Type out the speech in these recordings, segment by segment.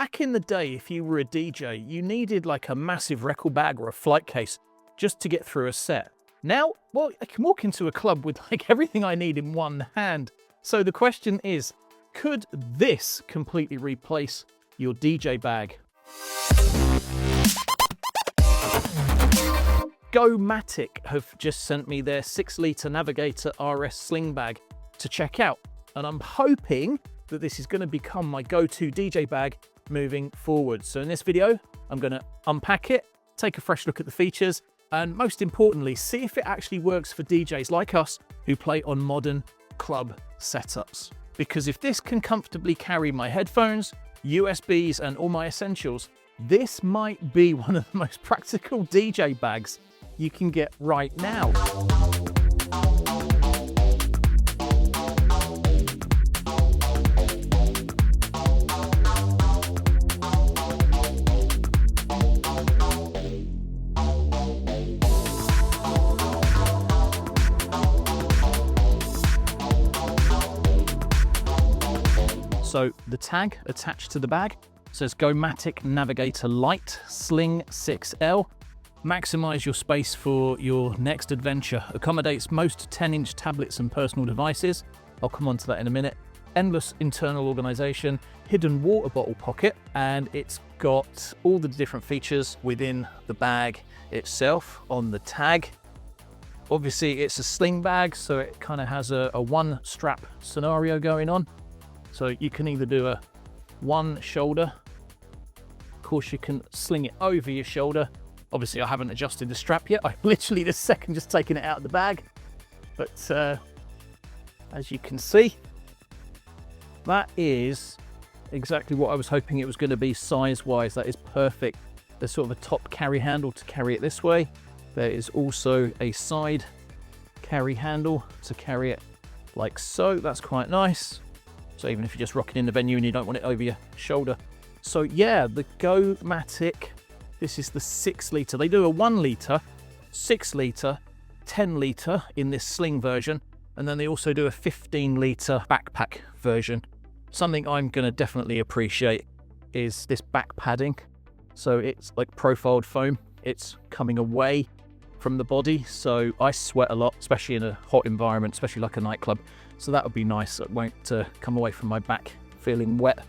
Back in the day, if you were a DJ, you needed like a massive record bag or a flight case just to get through a set. Now, well, I can walk into a club with like everything I need in one hand. So the question is, could this completely replace your DJ bag? Gomatic have just sent me their 6-litre Navigator RS Sling bag to check out. And I'm hoping that this is going to become my go-to DJ bag moving forward. So in this video, I'm going to unpack it, take a fresh look at the features, and most importantly, see if it actually works for DJs like us who play on modern club setups. Because if this can comfortably carry my headphones, USBs, and all my essentials, this might be one of the most practical DJ bags you can get right now. So the tag attached to the bag says Gomatic Navigator Lite Sling 6L. Maximize your space for your next adventure. Accommodates most 10-inch tablets and personal devices. I'll come on to that in a minute. Endless internal organization, hidden water bottle pocket, and it's got all the different features within the bag itself on the tag. Obviously it's a sling bag, so it kind of has a one strap scenario going on. So you can either do a one shoulder, of course you can sling it over your shoulder. Obviously I haven't adjusted the strap yet, I've literally this second just taken it out of the bag. But as you can see, that is exactly what I was hoping it was going to be size-wise. That is perfect. There's sort of a top carry handle to carry it this way. There is also a side carry handle to carry it like so. That's quite nice. So even if you're just rocking in the venue and you don't want it over your shoulder. So yeah, the Gomatic, this is the 6-litre. They do a 1-litre, 6-litre, 10-litre in this sling version. And then they also do a 15-litre backpack version. Something I'm going to definitely appreciate is this back padding. So it's like profiled foam. It's coming away from the body. So I sweat a lot, especially in a hot environment, especially like a nightclub. So that would be nice. It won't come away from my back feeling wet.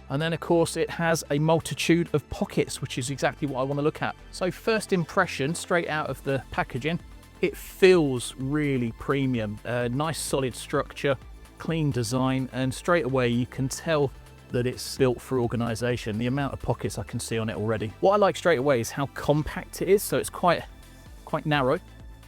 And then of course it has a multitude of pockets, which is exactly what I want to look at. So first impression, straight out of the packaging, it feels really premium. Nice solid structure, clean design, and straight away you can tell that it's built for organization. The amount of pockets I can see on it already. What I like straight away is how compact it is. So it's quite narrow.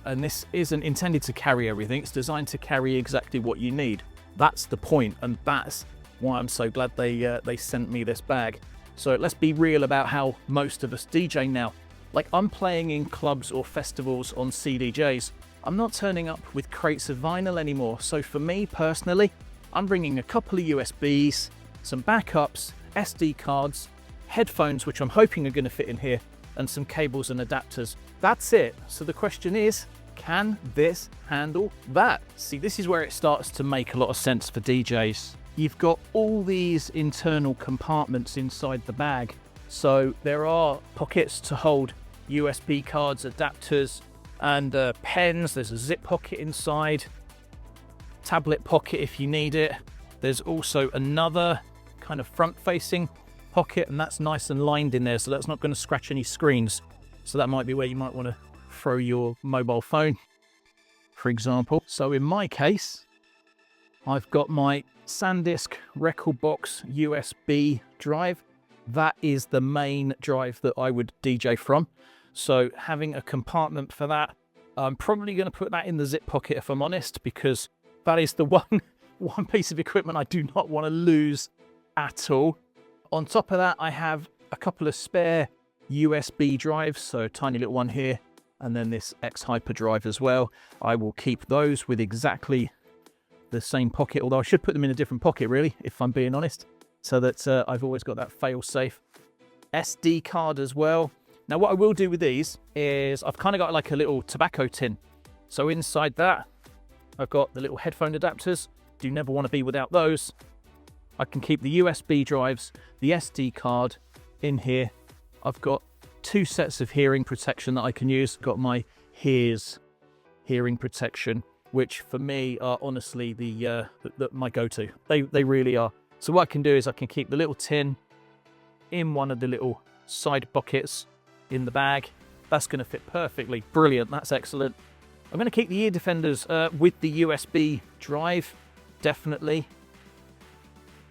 And this isn't intended to carry everything. It's designed to carry exactly what you need. That's the point, and that's why I'm so glad they sent me this bag. So let's be real about how most of us DJ now. Like I'm playing in clubs or festivals on CDJs. I'm not turning up with crates of vinyl anymore. So for me personally, I'm bringing a couple of USBs, some backups, SD cards, headphones, which I'm hoping are going to fit in here, and some cables and adapters. That's it. So the question is, can this handle that? See, this is where it starts to make a lot of sense for DJs. You've got all these internal compartments inside the bag. So there are pockets to hold USB cards, adapters, and pens. There's a zip pocket inside, tablet pocket if you need it. There's also another kind of front-facing pocket, and that's nice and lined in there, so that's not going to scratch any screens. So that might be where you might want to throw your mobile phone, for example. So in my case, I've got my SanDisk record box USB drive. That is the main drive that I would DJ from. So having a compartment for that, I'm probably going to put that in the zip pocket if I'm honest, because that is the one piece of equipment I do not want to lose at all. On top of that, I have a couple of spare USB drives, so a tiny little one here, and then this X-Hyper drive as well. I will keep those with exactly the same pocket, although I should put them in a different pocket really, if I'm being honest, so that I've always got that fail-safe. SD card as well. Now what I will do with these is I've kind of got like a little tobacco tin. So inside that, I've got the little headphone adapters. Do never want to be without those. I can keep the USB drives, the SD card in here. I've got 2 sets of hearing protection that I can use. Got my Hears hearing protection, which for me are honestly my go-to. They really are. So what I can do is I can keep the little tin in one of the little side pockets in the bag. That's going to fit perfectly. Brilliant. That's excellent. I'm going to keep the ear defenders with the USB drive, definitely.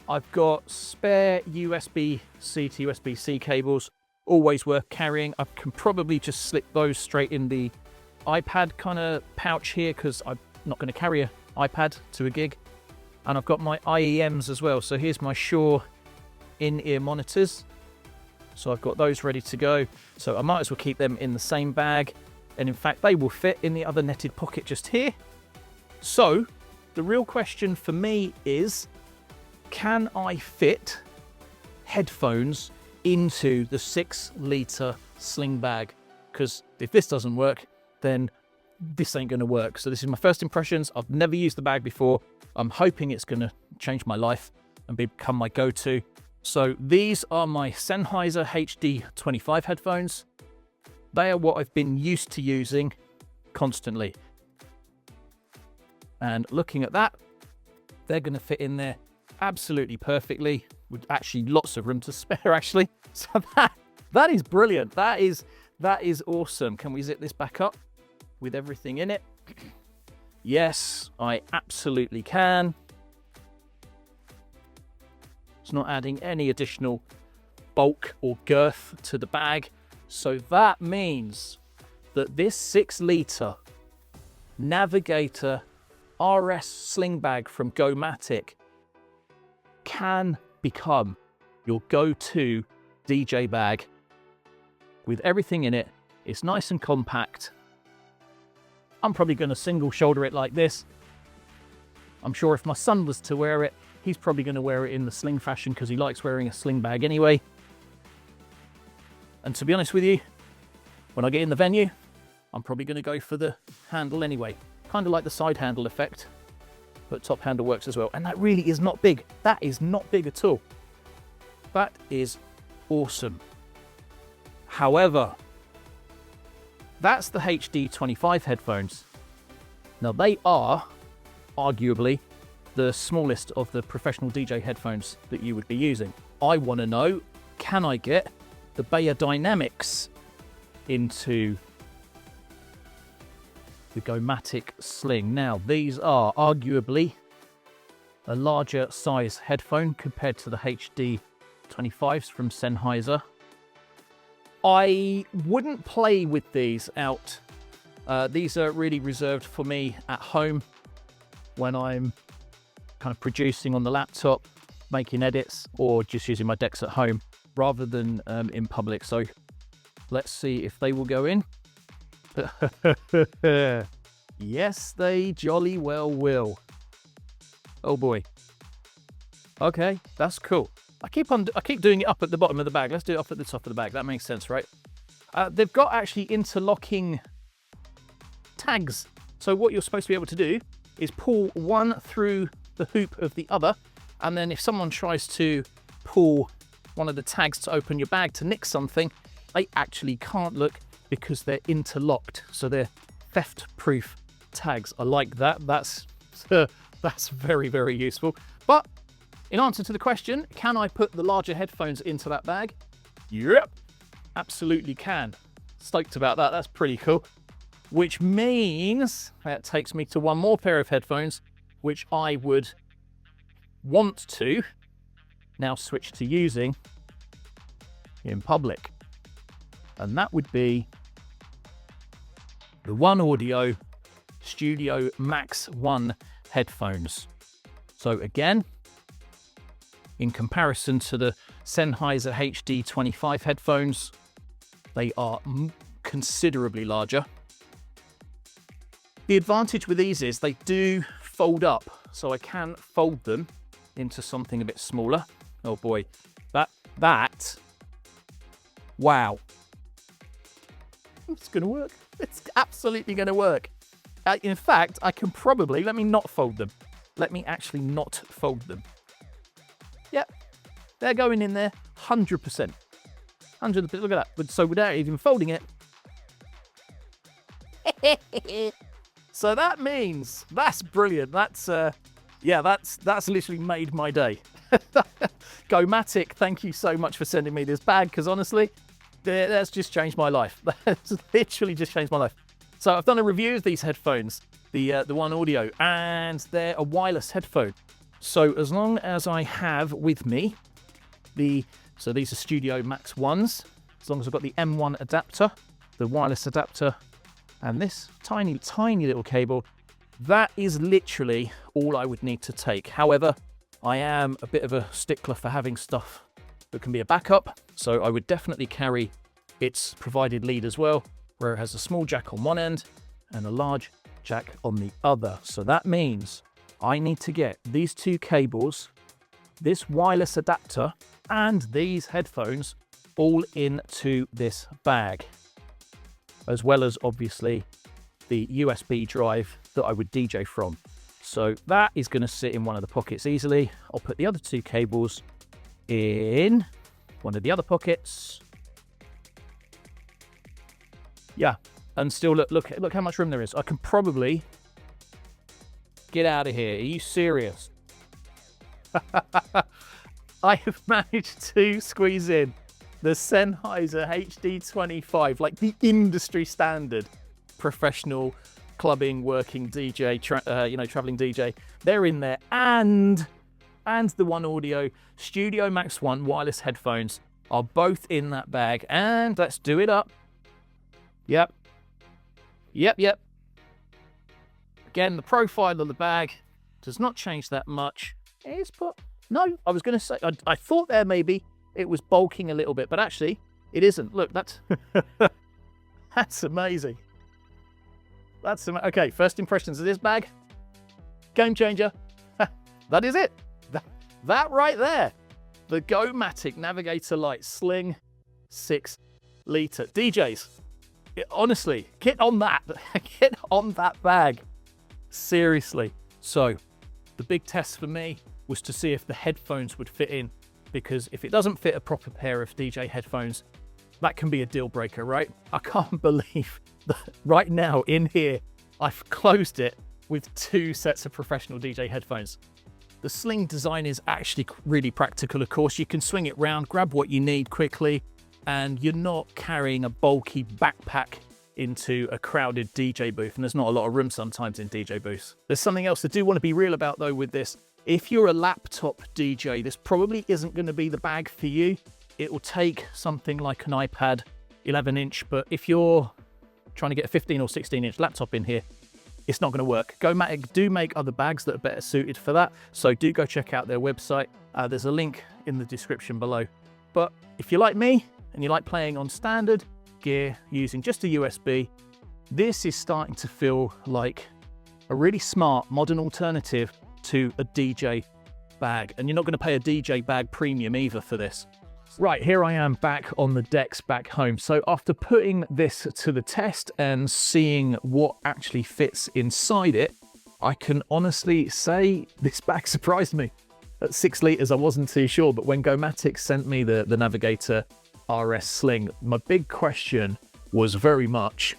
I've got spare USB-C to USB-C cables, always worth carrying. I can probably just slip those straight in the iPad kind of pouch here because I'm not going to carry an iPad to a gig. And I've got my IEMs as well. So here's my Shure in-ear monitors. So I've got those ready to go. So I might as well keep them in the same bag. And in fact, they will fit in the other netted pocket just here. So the real question for me is, can I fit headphones into the 6-litre sling bag? Because if this doesn't work, then this ain't going to work. So this is my first impressions. I've never used the bag before. I'm hoping it's going to change my life and become my go-to. So these are my Sennheiser HD25 headphones. They are what I've been used to using constantly. And looking at that, they're going to fit in there absolutely perfectly, with actually lots of room to spare actually. So that is brilliant. That is awesome. Can we zip this back up with everything in it? Yes, I absolutely can. It's not adding any additional bulk or girth to the bag. So that means that this 6-litre Navigator RS sling bag from Gomatic can become your go-to DJ bag with everything in it. It's nice and compact. I'm probably going to single shoulder it like this. I'm sure if my son was to wear it, he's probably going to wear it in the sling fashion because he likes wearing a sling bag anyway. And to be honest with you, when I get in the venue, I'm probably going to go for the handle anyway. Kind of like the side handle effect, but top handle works as well. And that really is not big. That is not big at all. That is awesome. However, that's the HD25 headphones. Now they are arguably the smallest of the professional DJ headphones that you would be using. I want to know, can I get the Beyerdynamics into the Gomatic Sling? Now, these are arguably a larger size headphone compared to the HD25s from Sennheiser. I wouldn't play with these out. These are really reserved for me at home when I'm kind of producing on the laptop, making edits, or just using my decks at home rather than in public. So let's see if they will go in. Yes, they jolly well will. Oh boy. Okay, that's cool. I keep doing it up at the bottom of the bag. Let's do it up at the top of the bag. That makes sense, right? They've got actually interlocking tags. So what you're supposed to be able to do is pull one through the hoop of the other, and then if someone tries to pull one of the tags to open your bag to nick something, they actually can't look because they're interlocked. So they're theft-proof tags. I like that. That's very, very useful. But in answer to the question, can I put the larger headphones into that bag? Yep, absolutely can. Stoked about that. That's pretty cool. Which means that takes me to one more pair of headphones, which I would want to now switch to using in public. And that would be the One Audio Studio Max 1 headphones. So again, in comparison to the Sennheiser HD25 headphones, they are considerably larger. The advantage with these is they do fold up, so I can fold them into something a bit smaller. Oh boy, wow. It's gonna work. It's absolutely gonna work. In fact, I can probably, let me not fold them. Let me actually not fold them. They're going in there 100%. 100%. Look at that. So without even folding it. So that means, that's brilliant. That's, yeah, that's literally made my day. Gomatic, thank you so much for sending me this bag, because honestly, that's just changed my life. That's literally just changed my life. So I've done a review of these headphones, the One Audio, and they're a wireless headphone. So as long as I have with me so these are Studio Max 1s, as long as I've got the M1 adapter, the wireless adapter, and this tiny, tiny little cable, that is literally all I would need to take. However, I am a bit of a stickler for having stuff that can be a backup, so I would definitely carry its provided lead as well, where it has a small jack on one end and a large jack on the other. So that means I need to get these two cables, this wireless adapter, and these headphones all into this bag, as well as obviously the USB drive that I would DJ from. So that is going to sit in one of the pockets easily. I'll put the other two cables in one of the other pockets. Yeah, and still look how much room there is. I can probably get out of here. Are you serious? I have managed to squeeze in the Sennheiser HD25, like the industry standard professional clubbing working DJ, traveling DJ. They're in there, and the One Audio Studio Max 1 wireless headphones are both in that bag. And let's do it up. Yep. Again, the profile of the bag does not change that much. No, I was going to say, I thought there maybe it was bulking a little bit, but actually it isn't. Look, that's that's amazing. Okay, first impressions of this bag. Game changer. That is it. That right there. The Gomatic Navigator Lite Sling 6 litre. DJs, honestly, get on that. Get on that bag. Seriously. So, the big test for me was to see if the headphones would fit in, because if it doesn't fit a proper pair of DJ headphones, that can be a deal breaker, right? I can't believe that right now in here, I've closed it with two sets of professional DJ headphones. The Sling design is actually really practical, of course. You can swing it round, grab what you need quickly, and you're not carrying a bulky backpack into a crowded DJ booth, and there's not a lot of room sometimes in DJ booths. There's something else I do want to be real about though with this. If you're a laptop DJ, this probably isn't going to be the bag for you. It will take something like an iPad 11-inch, but if you're trying to get a 15 or 16-inch laptop in here, it's not going to work. Gomatic do make other bags that are better suited for that, so do go check out their website. There's a link in the description below. But if you're like me and you like playing on standard gear using just a USB, this is starting to feel like a really smart modern alternative to a DJ bag, and you're not going to pay a DJ bag premium either for this. Right, here I am back on the decks back home. So after putting this to the test and seeing what actually fits inside it, I can honestly say this bag surprised me. At 6 litres, I wasn't too sure, but when Gomatic sent me the Navigator RS Sling, my big question was very much,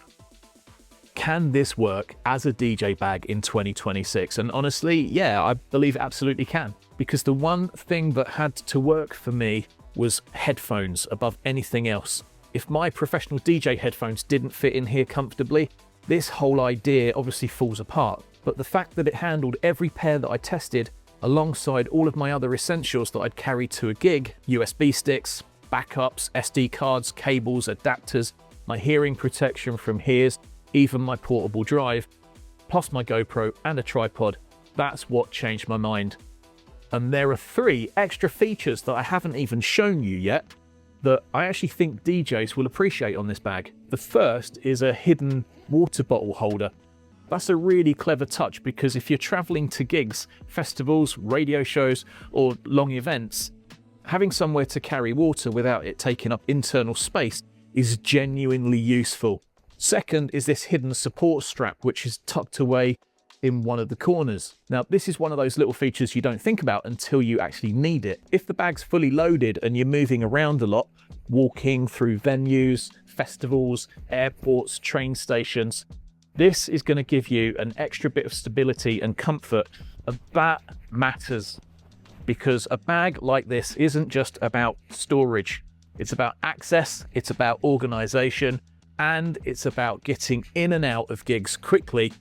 can this work as a DJ bag in 2026? And honestly, yeah, I believe it absolutely can. Because the one thing that had to work for me was headphones above anything else. If my professional DJ headphones didn't fit in here comfortably, this whole idea obviously falls apart. But the fact that it handled every pair that I tested alongside all of my other essentials that I'd carry to a gig, USB sticks, backups, SD cards, cables, adapters, my hearing protection from Hears, even my portable drive, plus my GoPro and a tripod, that's what changed my mind. And there are 3 extra features that I haven't even shown you yet that I actually think DJs will appreciate on this bag. The first is a hidden water bottle holder. That's a really clever touch, because if you're traveling to gigs, festivals, radio shows, or long events, having somewhere to carry water without it taking up internal space is genuinely useful. Second is this hidden support strap, which is tucked away in one of the corners. Now, this is one of those little features you don't think about until you actually need it. If the bag's fully loaded and you're moving around a lot, walking through venues, festivals, airports, train stations, this is going to give you an extra bit of stability and comfort, and that matters, because a bag like this isn't just about storage. It's about access, it's about organization, and it's about getting in and out of gigs quickly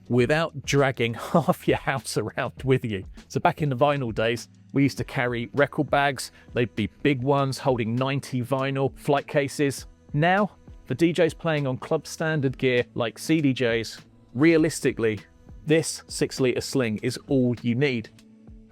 without dragging half your house around with you. So back in the vinyl days, we used to carry record bags. They'd be big ones holding 90 vinyl flight cases. Now, for DJs playing on club standard gear like CDJs, realistically, this 6-litre sling is all you need.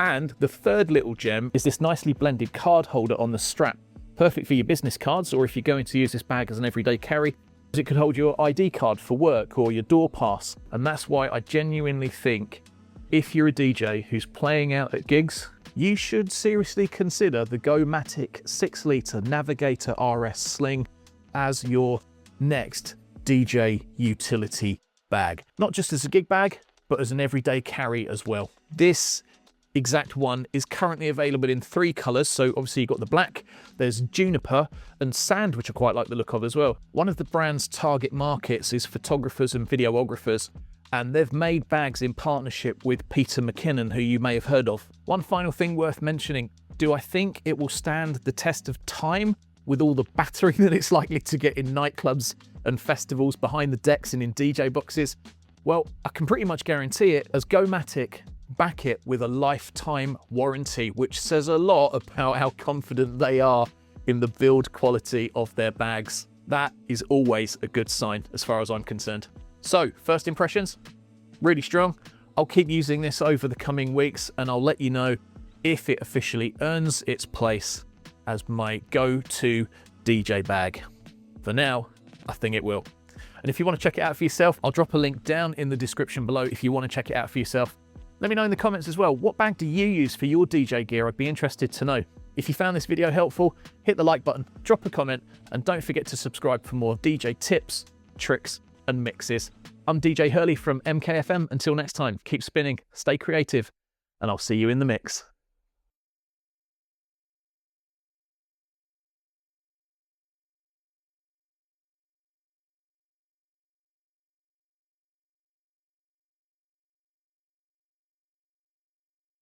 And the third little gem is this nicely blended card holder on the strap. Perfect for your business cards, or if you're going to use this bag as an everyday carry, it could hold your ID card for work or your door pass. And that's why I genuinely think if you're a DJ who's playing out at gigs, you should seriously consider the Gomatic 6-litre Navigator RS Sling as your next DJ utility bag. Not just as a gig bag, but as an everyday carry as well. This exact one is currently available in 3 colours. So obviously you've got the black, there's juniper and sand, which I quite like the look of as well. One of the brand's target markets is photographers and videographers, and they've made bags in partnership with Peter McKinnon, who you may have heard of. One final thing worth mentioning, do I think it will stand the test of time with all the battering that it's likely to get in nightclubs and festivals, behind the decks and in DJ boxes? Well, I can pretty much guarantee it, as Gomatic back it with a lifetime warranty, which says a lot about how confident they are in the build quality of their bags. That is always a good sign as far as I'm concerned. So, first impressions, really strong. I'll keep using this over the coming weeks and I'll let you know if it officially earns its place as my go-to DJ bag. For now, I think it will. And if you want to check it out for yourself, I'll drop a link down in the description below if you want to check it out for yourself. Let me know in the comments as well, what bag do you use for your DJ gear? I'd be interested to know. If you found this video helpful, hit the like button, drop a comment, and don't forget to subscribe for more DJ tips, tricks, and mixes. I'm DJ Hurley from MKFM. Until next time, keep spinning, stay creative, and I'll see you in the mix.